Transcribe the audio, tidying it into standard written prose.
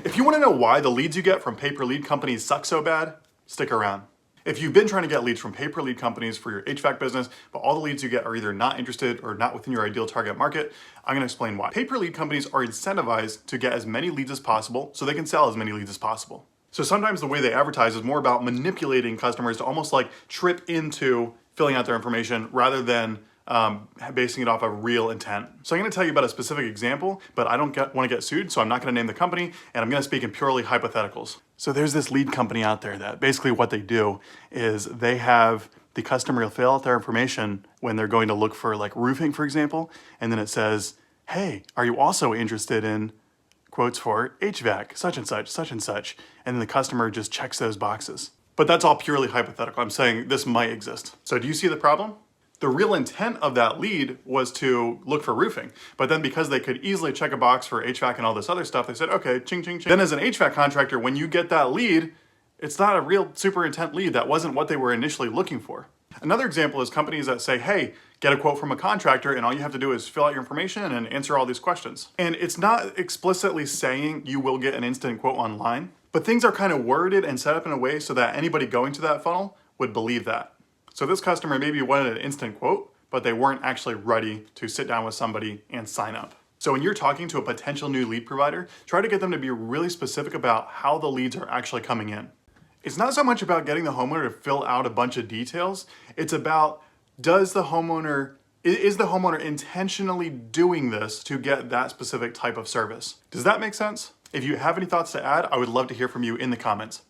If you want to know why the leads you get from pay-per-lead companies suck so bad, stick around. If you've been trying to get leads from pay-per-lead companies for your HVAC business, but all the leads you get are either not interested or not within your ideal target market, I'm gonna explain why. Pay-per-lead companies are incentivized to get as many leads as possible so they can sell as many leads as possible. So sometimes the way they advertise is more about manipulating customers to almost like trip into filling out their information rather than basing it off of real intent. So I'm gonna tell you about a specific example, but I don't wanna get sued, so I'm not gonna name the company, and I'm gonna speak in purely hypotheticals. So there's this lead company out there that basically what they do is they have the customer fill out their information when they're going to look for like roofing, for example, and then it says, hey, are you also interested in quotes for HVAC, such and such, such and such, and then the customer just checks those boxes. But that's all purely hypothetical. I'm saying this might exist. So do you see the problem? The real intent of that lead was to look for roofing, but then because they could easily check a box for HVAC and all this other stuff, they said, okay, ching, ching, ching. Then as an HVAC contractor, when you get that lead, it's not a real super intent lead. That wasn't what they were initially looking for. Another example is companies that say, hey, get a quote from a contractor and all you have to do is fill out your information and answer all these questions. And it's not explicitly saying you will get an instant quote online, but things are kind of worded and set up in a way so that anybody going to that funnel would believe that. So this customer maybe wanted an instant quote, but they weren't actually ready to sit down with somebody and sign up. So when you're talking to a potential new lead provider, try to get them to be really specific about how the leads are actually coming in. It's not so much about getting the homeowner to fill out a bunch of details. It's about, is the homeowner intentionally doing this to get that specific type of service? Does that make sense? If you have any thoughts to add, I would love to hear from you in the comments.